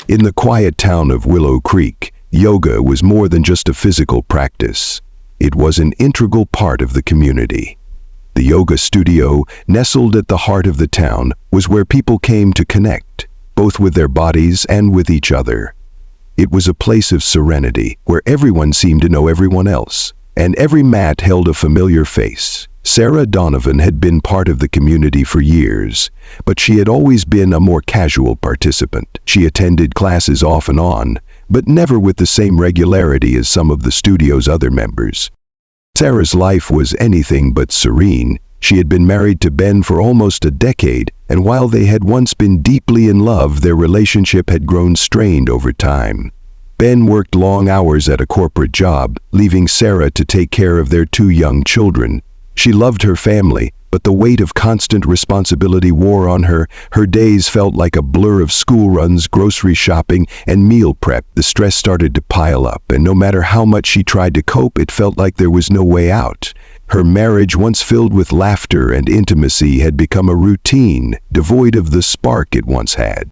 In the quiet town of Willow Creek, yoga was more than just a physical practice. It was an integral part of the community. The yoga studio, nestled at the heart of the town, was where people came to connect, both with their bodies and with each other. It was a place of serenity, where everyone seemed to know everyone else, and every mat held a familiar face. Sarah Donovan had been part of the community for years, but she had always been a more casual participant. She attended classes off and on, but never with the same regularity as some of the studio's other members. Sarah's life was anything but serene. She had been married to Ben for almost a decade, and while they had once been deeply in love, their relationship had grown strained over time. Ben worked long hours at a corporate job, leaving Sarah to take care of their 2 young children. She loved her family, but the weight of constant responsibility wore on her. Her days felt like a blur of school runs, grocery shopping, and meal prep. The stress started to pile up, and no matter how much she tried to cope, it felt like there was no way out. Her marriage, once filled with laughter and intimacy, had become a routine, devoid of the spark it once had.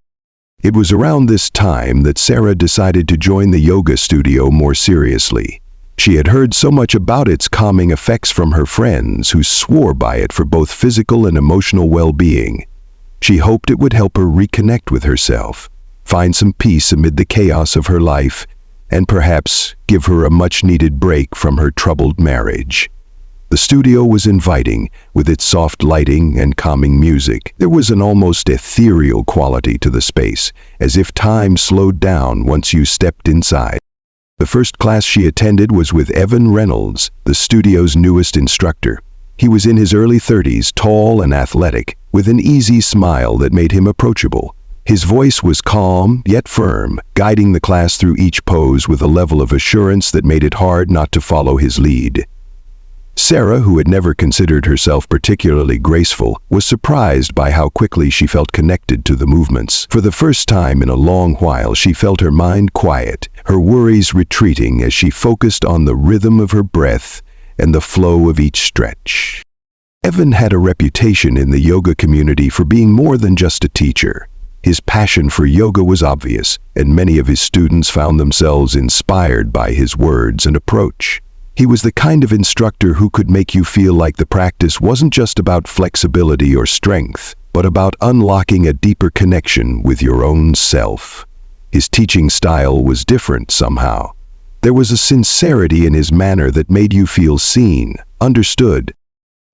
It was around this time that Sarah decided to join the yoga studio more seriously. She had heard so much about its calming effects from her friends, who swore by it for both physical and emotional well-being. She hoped it would help her reconnect with herself, find some peace amid the chaos of her life, and perhaps give her a much-needed break from her troubled marriage. The studio was inviting, with its soft lighting and calming music. There was an almost ethereal quality to the space, as if time slowed down once you stepped inside. The first class she attended was with Evan Reynolds, the studio's newest instructor. He was in his early 30s, tall and athletic, with an easy smile that made him approachable. His voice was calm, yet firm, guiding the class through each pose with a level of assurance that made it hard not to follow his lead. Sarah, who had never considered herself particularly graceful, was surprised by how quickly she felt connected to the movements. For the first time in a long while, she felt her mind quiet, her worries retreating as she focused on the rhythm of her breath and the flow of each stretch. Evan had a reputation in the yoga community for being more than just a teacher. His passion for yoga was obvious, and many of his students found themselves inspired by his words and approach. He was the kind of instructor who could make you feel like the practice wasn't just about flexibility or strength, but about unlocking a deeper connection with your own self. His teaching style was different somehow. There was a sincerity in his manner that made you feel seen, understood.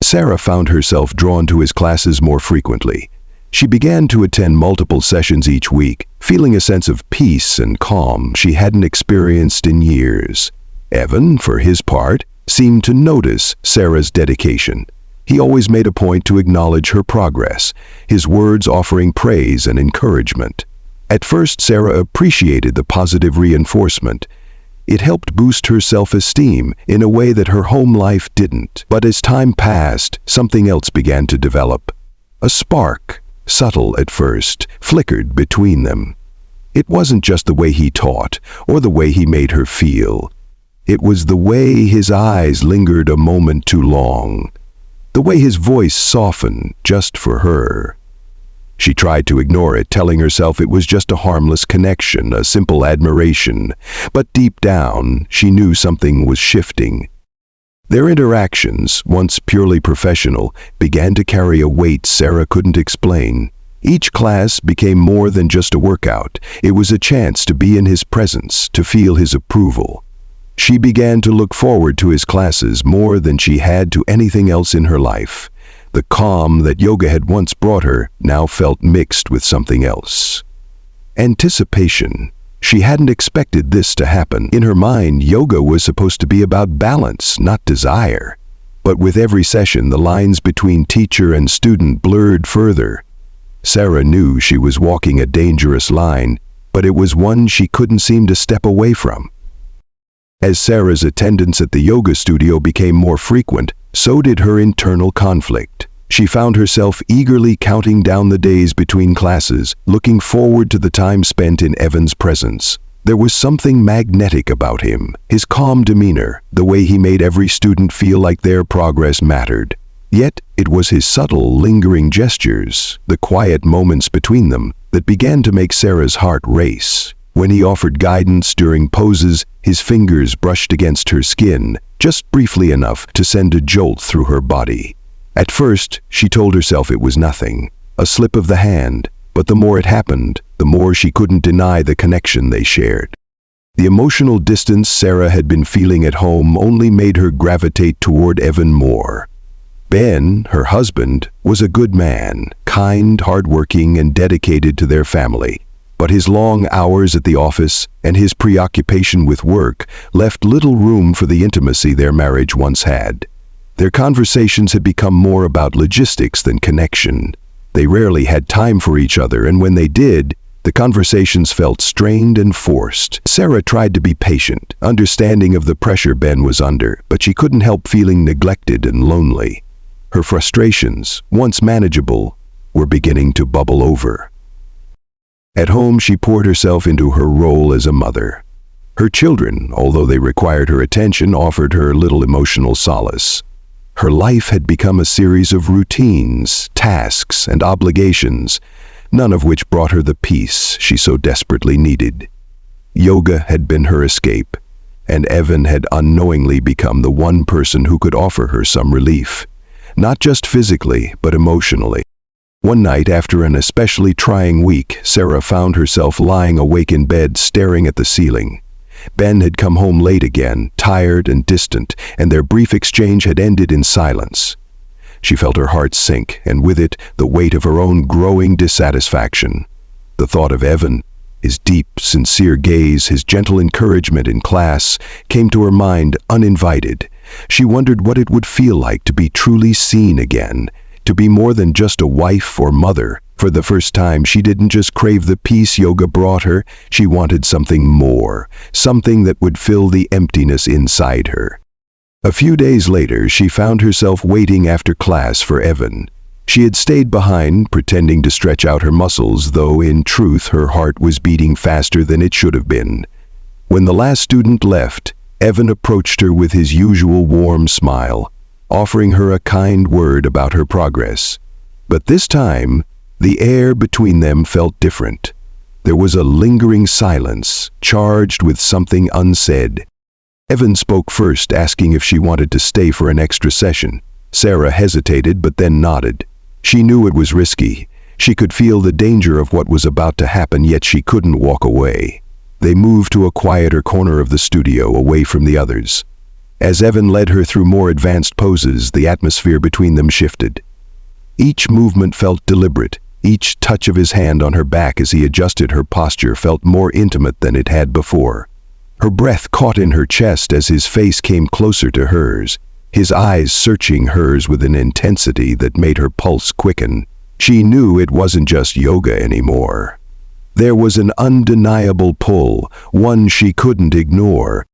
Sarah found herself drawn to his classes more frequently. She began to attend multiple sessions each week, feeling a sense of peace and calm she hadn't experienced in years. Evan, for his part, seemed to notice Sarah's dedication. He always made a point to acknowledge her progress, his words offering praise and encouragement. At first, Sarah appreciated the positive reinforcement. It helped boost her self-esteem in a way that her home life didn't. But as time passed, something else began to develop. A spark, subtle at first, flickered between them. It wasn't just the way he taught or the way he made her feel. It was the way his eyes lingered a moment too long, the way his voice softened just for her. She tried to ignore it, telling herself it was just a harmless connection, a simple admiration, but deep down, she knew something was shifting. Their interactions, once purely professional, began to carry a weight Sarah couldn't explain. Each class became more than just a workout. It was a chance to be in his presence, to feel his approval. She began to look forward to his classes more than she had to anything else in her life. The calm that yoga had once brought her now felt mixed with something else. Anticipation. She hadn't expected this to happen. In her mind, yoga was supposed to be about balance, not desire. But with every session, the lines between teacher and student blurred further. Sarah knew she was walking a dangerous line, but it was one she couldn't seem to step away from. As Sarah's attendance at the yoga studio became more frequent, so did her internal conflict. She found herself eagerly counting down the days between classes, looking forward to the time spent in Evan's presence. There was something magnetic about him, his calm demeanor, the way he made every student feel like their progress mattered. Yet, it was his subtle, lingering gestures, the quiet moments between them, that began to make Sarah's heart race. When he offered guidance during poses, his fingers brushed against her skin, just briefly enough to send a jolt through her body. At first, she told herself it was nothing, a slip of the hand, but the more it happened, the more she couldn't deny the connection they shared. The emotional distance Sarah had been feeling at home only made her gravitate toward Evan more. Ben, her husband, was a good man, kind, hardworking, and dedicated to their family. But his long hours at the office and his preoccupation with work left little room for the intimacy their marriage once had. Their conversations had become more about logistics than connection. They rarely had time for each other, and when they did, the conversations felt strained and forced. Sarah tried to be patient, understanding of the pressure Ben was under, but she couldn't help feeling neglected and lonely. Her frustrations, once manageable, were beginning to bubble over. At home, she poured herself into her role as a mother. Her children, although they required her attention, offered her little emotional solace. Her life had become a series of routines, tasks, and obligations, none of which brought her the peace she so desperately needed. Yoga had been her escape, and Evan had unknowingly become the one person who could offer her some relief, not just physically, but emotionally. One night, after an especially trying week, Sarah found herself lying awake in bed, staring at the ceiling. Ben had come home late again, tired and distant, and their brief exchange had ended in silence. She felt her heart sink, and with it, the weight of her own growing dissatisfaction. The thought of Evan, his deep, sincere gaze, his gentle encouragement in class, came to her mind uninvited. She wondered what it would feel like to be truly seen again, to be more than just a wife or mother. For the first time, she didn't just crave the peace yoga brought her, she wanted something more, something that would fill the emptiness inside her. A few days later, she found herself waiting after class for Evan. She had stayed behind, pretending to stretch out her muscles, though in truth her heart was beating faster than it should have been. When the last student left, Evan approached her with his usual warm smile, offering her a kind word about her progress. But this time, the air between them felt different. There was a lingering silence, charged with something unsaid. Evan spoke first, asking if she wanted to stay for an extra session. Sarah hesitated, but then nodded. She knew it was risky. She could feel the danger of what was about to happen, yet she couldn't walk away. They moved to a quieter corner of the studio, away from the others. As Evan led her through more advanced poses, the atmosphere between them shifted. Each movement felt deliberate. Each touch of his hand on her back as he adjusted her posture felt more intimate than it had before. Her breath caught in her chest as his face came closer to hers, his eyes searching hers with an intensity that made her pulse quicken. She knew it wasn't just yoga anymore. There was an undeniable pull, one she couldn't ignore.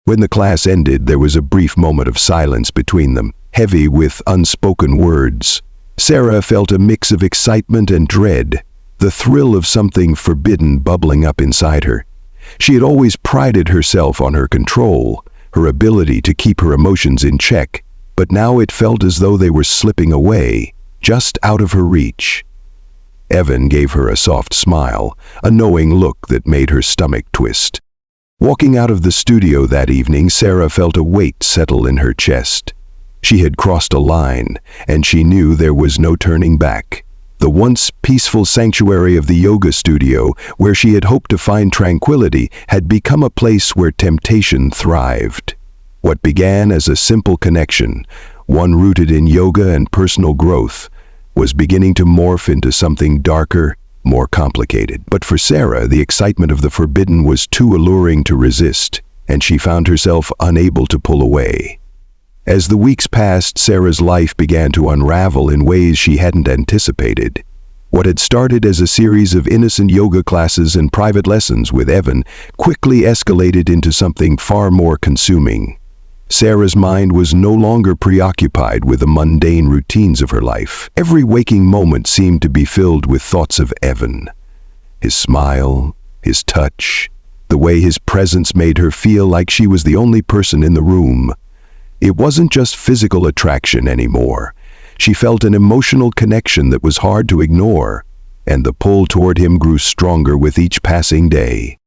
When the class ended, there was a brief moment of silence between them, heavy with unspoken words. Sarah felt a mix of excitement and dread, the thrill of something forbidden bubbling up inside her. She had always prided herself on her control, her ability to keep her emotions in check, but now it felt as though they were slipping away, just out of her reach. Evan gave her a soft smile, a knowing look that made her stomach twist. Walking out of the studio that evening, Sarah felt a weight settle in her chest. She had crossed a line, and she knew there was no turning back. The once peaceful sanctuary of the yoga studio, where she had hoped to find tranquility, had become a place where temptation thrived. What began as a simple connection, one rooted in yoga and personal growth, was beginning to morph into something darker, more complicated. But for Sarah, the excitement of the forbidden was too alluring to resist, and she found herself unable to pull away. As the weeks passed, Sarah's life began to unravel in ways she hadn't anticipated. What had started as a series of innocent yoga classes and private lessons with Evan quickly escalated into something far more consuming. Sarah's mind was no longer preoccupied with the mundane routines of her life. Every waking moment seemed to be filled with thoughts of Evan. His smile, his touch, the way his presence made her feel like she was the only person in the room. It wasn't just physical attraction anymore. She felt an emotional connection that was hard to ignore. and the pull toward him grew stronger with each passing day.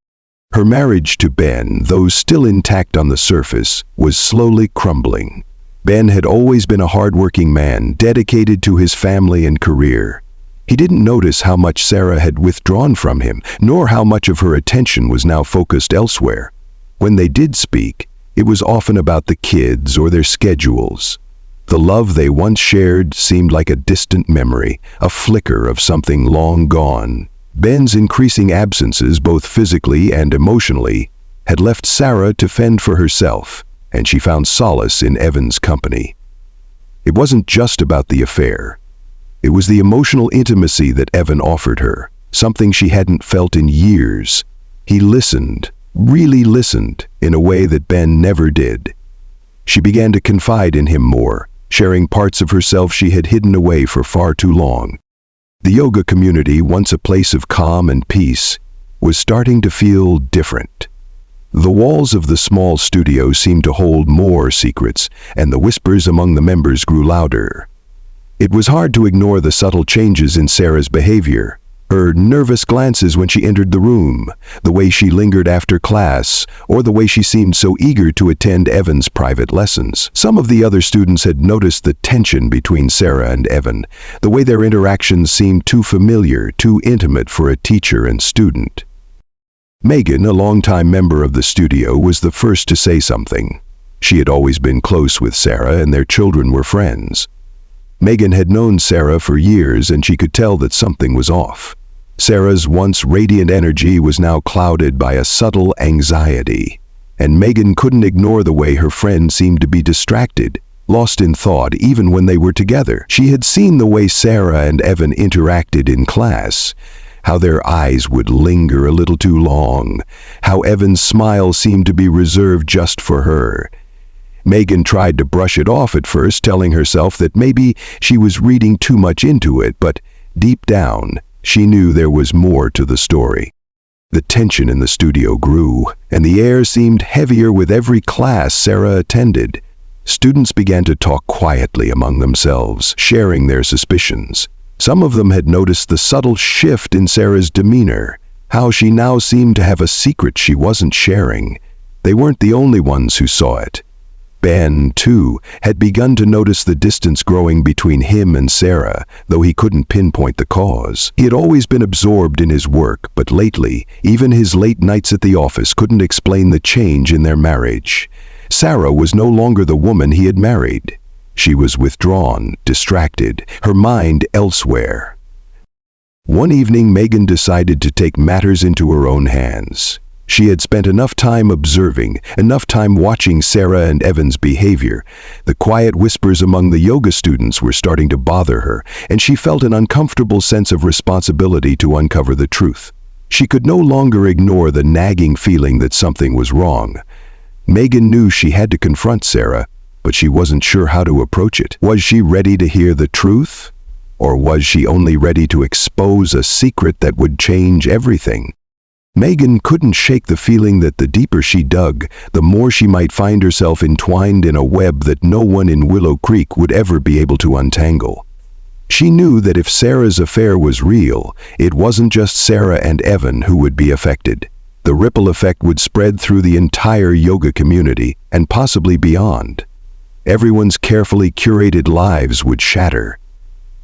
Her marriage to Ben, though still intact on the surface, was slowly crumbling. Ben had always been a hard-working man, dedicated to his family and career. He didn't notice how much Sarah had withdrawn from him, nor how much of her attention was now focused elsewhere. When they did speak, it was often about the kids or their schedules. The love they once shared seemed like a distant memory, a flicker of something long gone. Ben's increasing absences, both physically and emotionally, had left Sarah to fend for herself, and she found solace in Evan's company. It wasn't just about the affair. It was the emotional intimacy that Evan offered her, something she hadn't felt in years. He listened, really listened, in a way that Ben never did. She began to confide in him more, sharing parts of herself she had hidden away for far too long. The yoga community, once a place of calm and peace, was starting to feel different. The walls of the small studio seemed to hold more secrets, and the whispers among the members grew louder. It was hard to ignore the subtle changes in Sarah's behavior. Her nervous glances when she entered the room, the way she lingered after class, or the way she seemed so eager to attend Evan's private lessons. Some of the other students had noticed the tension between Sarah and Evan, the way their interactions seemed too familiar, too intimate for a teacher and student. Megan, a longtime member of the studio, was the first to say something. She had always been close with Sarah, and their children were friends. Megan had known Sarah for years, and she could tell that something was off. Sarah's once radiant energy was now clouded by a subtle anxiety, and Megan couldn't ignore the way her friend seemed to be distracted, lost in thought even when they were together. She had seen the way Sarah and Evan interacted in class, how their eyes would linger a little too long, how Evan's smile seemed to be reserved just for her. Megan tried to brush it off at first, telling herself that maybe she was reading too much into it, but deep down, she knew there was more to the story. The tension in the studio grew, and the air seemed heavier with every class Sarah attended. Students began to talk quietly among themselves, sharing their suspicions. Some of them had noticed the subtle shift in Sarah's demeanor, how she now seemed to have a secret she wasn't sharing. They weren't the only ones who saw it. Ben, too, had begun to notice the distance growing between him and Sarah, though he couldn't pinpoint the cause. He had always been absorbed in his work, but lately, even his late nights at the office couldn't explain the change in their marriage. Sarah was no longer the woman he had married. She was withdrawn, distracted, her mind elsewhere. One evening, Megan decided to take matters into her own hands. She had spent enough time observing, enough time watching Sarah and Evan's behavior. The quiet whispers among the yoga students were starting to bother her, and she felt an uncomfortable sense of responsibility to uncover the truth. She could no longer ignore the nagging feeling that something was wrong. Megan knew she had to confront Sarah, but she wasn't sure how to approach it. Was she ready to hear the truth? Or was she only ready to expose a secret that would change everything? Megan couldn't shake the feeling that the deeper she dug, the more she might find herself entwined in a web that no one in Willow Creek would ever be able to untangle. She knew that if Sarah's affair was real, it wasn't just Sarah and Evan who would be affected. The ripple effect would spread through the entire yoga community and possibly beyond. Everyone's carefully curated lives would shatter.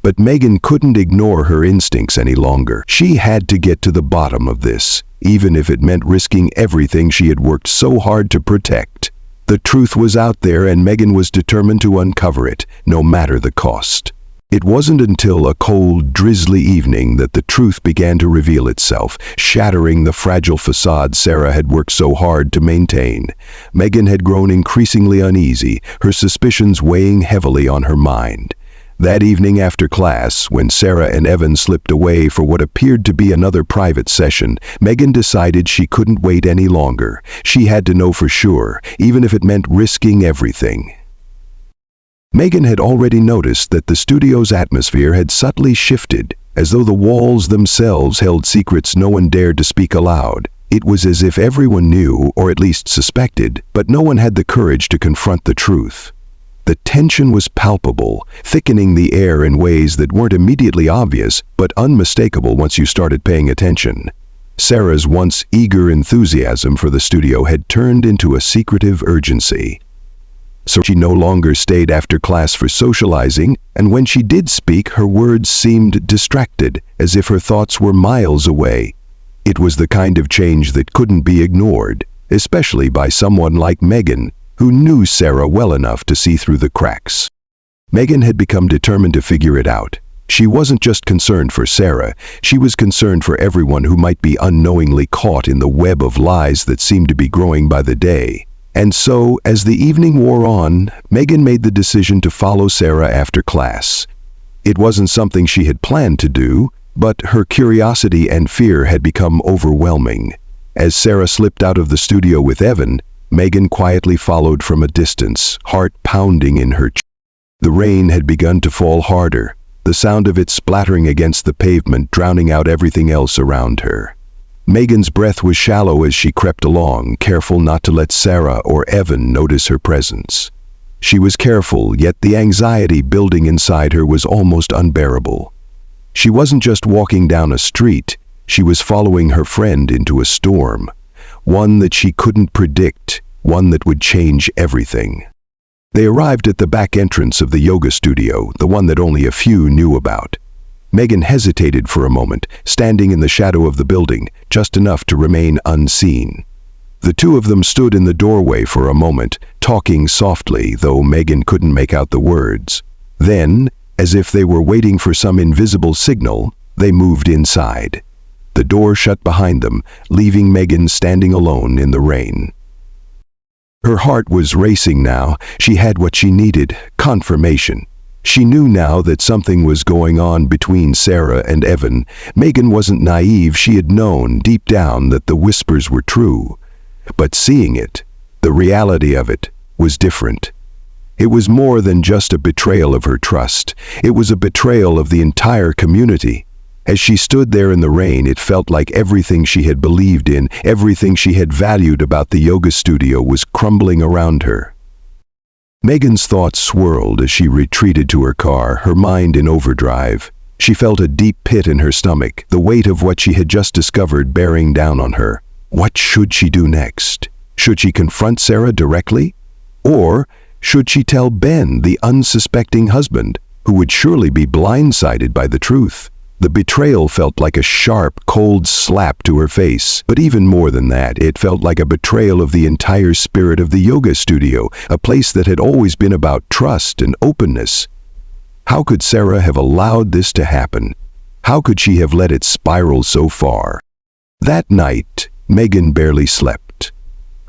But Megan couldn't ignore her instincts any longer. She had to get to the bottom of this, even if it meant risking everything she had worked so hard to protect. The truth was out there, and Megan was determined to uncover it, no matter the cost. It wasn't until a cold, drizzly evening that the truth began to reveal itself, shattering the fragile facade Sarah had worked so hard to maintain. Megan had grown increasingly uneasy, her suspicions weighing heavily on her mind. That evening after class, when Sarah and Evan slipped away for what appeared to be another private session, Megan decided she couldn't wait any longer. She had to know for sure, even if it meant risking everything. Megan had already noticed that the studio's atmosphere had subtly shifted, as though the walls themselves held secrets no one dared to speak aloud. It was as if everyone knew, or at least suspected, but no one had the courage to confront the truth. The tension was palpable, thickening the air in ways that weren't immediately obvious, but unmistakable once you started paying attention. Sarah's once eager enthusiasm for the studio had turned into a secretive urgency. So she no longer stayed after class for socializing, and when she did speak, her words seemed distracted, as if her thoughts were miles away. It was the kind of change that couldn't be ignored, especially by someone like Megan, who knew Sarah well enough to see through the cracks. Megan had become determined to figure it out. She wasn't just concerned for Sarah, she was concerned for everyone who might be unknowingly caught in the web of lies that seemed to be growing by the day. And so, as the evening wore on, Megan made the decision to follow Sarah after class. It wasn't something she had planned to do, but her curiosity and fear had become overwhelming. As Sarah slipped out of the studio with Evan, Megan quietly followed from a distance, heart pounding in her chest. The rain had begun to fall harder, the sound of it splattering against the pavement drowning out everything else around her. Megan's breath was shallow as she crept along, careful not to let Sarah or Evan notice her presence. She was careful, yet the anxiety building inside her was almost unbearable. She wasn't just walking down a street, she was following her friend into a storm. One that she couldn't predict, one that would change everything. They arrived at the back entrance of the yoga studio, the one that only a few knew about. Megan hesitated for a moment, standing in the shadow of the building, just enough to remain unseen. The two of them stood in the doorway for a moment, talking softly, though Megan couldn't make out the words. Then, as if they were waiting for some invisible signal, they moved inside. The door shut behind them, leaving Megan standing alone in the rain. Her heart was racing now. She had what she needed, confirmation. She knew now that something was going on between Sarah and Evan. Megan wasn't naive. She had known deep down that the whispers were true. But seeing it, the reality of it, was different. It was more than just a betrayal of her trust. It was a betrayal of the entire community. As she stood there in the rain, it felt like everything she had believed in, everything she had valued about the yoga studio was crumbling around her. Megan's thoughts swirled as she retreated to her car, her mind in overdrive. She felt a deep pit in her stomach, the weight of what she had just discovered bearing down on her. What should she do next? Should she confront Sarah directly? Or should she tell Ben, the unsuspecting husband, who would surely be blindsided by the truth? The betrayal felt like a sharp, cold slap to her face, but even more than that, it felt like a betrayal of the entire spirit of the yoga studio, a place that had always been about trust and openness. How could Sarah have allowed this to happen? How could she have let it spiral so far? That night, Megan barely slept.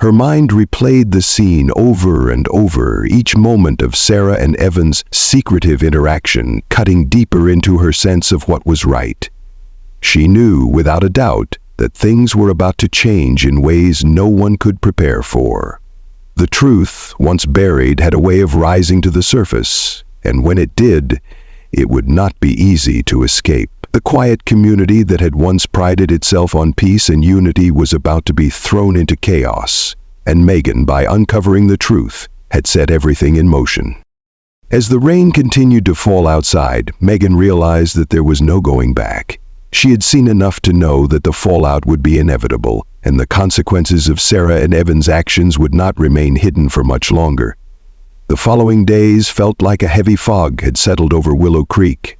Her mind replayed the scene over and over, each moment of Sarah and Evan's secretive interaction cutting deeper into her sense of what was right. She knew, without a doubt, that things were about to change in ways no one could prepare for. The truth, once buried, had a way of rising to the surface, and when it did, it would not be easy to escape. The quiet community that had once prided itself on peace and unity was about to be thrown into chaos, and Megan, by uncovering the truth, had set everything in motion. As the rain continued to fall outside, Megan realized that there was no going back. She had seen enough to know that the fallout would be inevitable, and the consequences of Sarah and Evan's actions would not remain hidden for much longer. The following days felt like a heavy fog had settled over Willow Creek.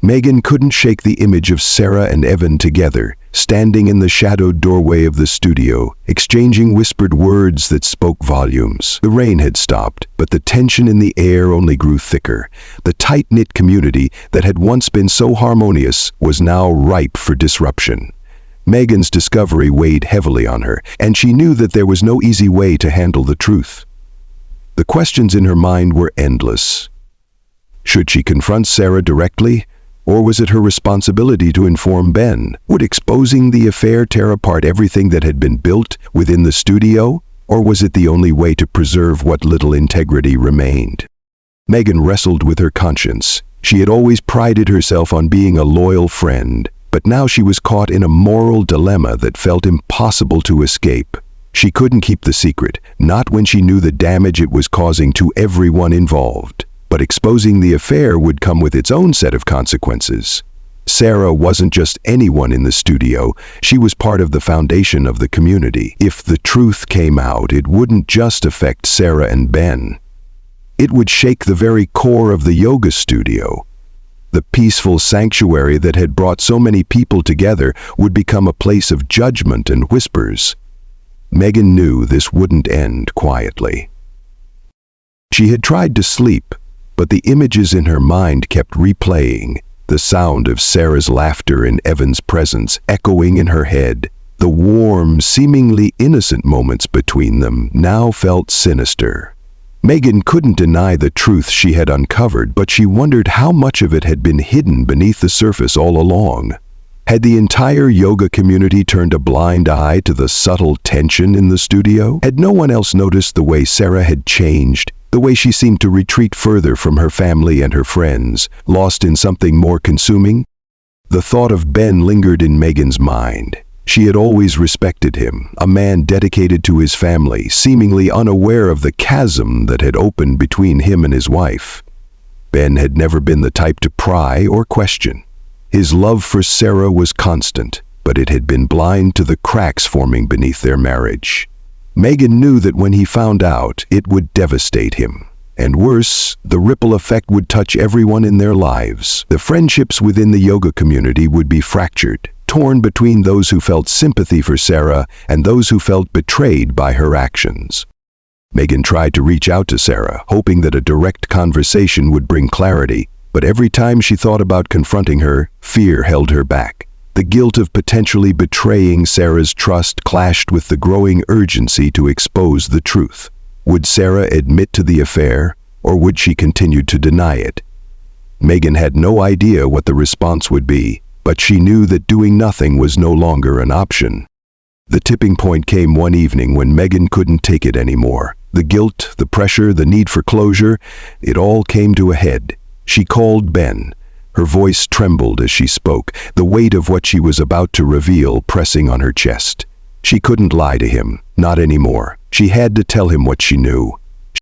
Megan couldn't shake the image of Sarah and Evan together, standing in the shadowed doorway of the studio, exchanging whispered words that spoke volumes. The rain had stopped, but the tension in the air only grew thicker. The tight-knit community that had once been so harmonious was now ripe for disruption. Megan's discovery weighed heavily on her, and she knew that there was no easy way to handle the truth. The questions in her mind were endless. Should she confront Sarah directly? Or was it her responsibility to inform Ben? Would exposing the affair tear apart everything that had been built within the studio? Or was it the only way to preserve what little integrity remained? Megan wrestled with her conscience. She had always prided herself on being a loyal friend, but now she was caught in a moral dilemma that felt impossible to escape. She couldn't keep the secret, not when she knew the damage it was causing to everyone involved. But exposing the affair would come with its own set of consequences. Sarah wasn't just anyone in the studio, she was part of the foundation of the community. If the truth came out, it wouldn't just affect Sarah and Ben. It would shake the very core of the yoga studio. The peaceful sanctuary that had brought so many people together would become a place of judgment and whispers. Megan knew this wouldn't end quietly. She had tried to sleep, but the images in her mind kept replaying, the sound of Sarah's laughter in Evan's presence echoing in her head. The warm, seemingly innocent moments between them now felt sinister. Megan couldn't deny the truth she had uncovered, but she wondered how much of it had been hidden beneath the surface all along. Had the entire yoga community turned a blind eye to the subtle tension in the studio? Had no one else noticed the way Sarah had changed, the way she seemed to retreat further from her family and her friends, lost in something more consuming? The thought of Ben lingered in Megan's mind. She had always respected him, a man dedicated to his family, seemingly unaware of the chasm that had opened between him and his wife. Ben had never been the type to pry or question. His love for Sarah was constant, but it had been blind to the cracks forming beneath their marriage. Megan knew that when he found out, it would devastate him. And worse, the ripple effect would touch everyone in their lives. The friendships within the yoga community would be fractured, torn between those who felt sympathy for Sarah and those who felt betrayed by her actions. Megan tried to reach out to Sarah, hoping that a direct conversation would bring clarity, but every time she thought about confronting her, fear held her back. The guilt of potentially betraying Sarah's trust clashed with the growing urgency to expose the truth. Would Sarah admit to the affair, or would she continue to deny it? Megan had no idea what the response would be, but she knew that doing nothing was no longer an option. The tipping point came one evening when Megan couldn't take it anymore. The guilt, the pressure, the need for closure, it all came to a head. She called Ben. Her voice trembled as she spoke, the weight of what she was about to reveal pressing on her chest. She couldn't lie to him, not anymore. She had to tell him what she knew.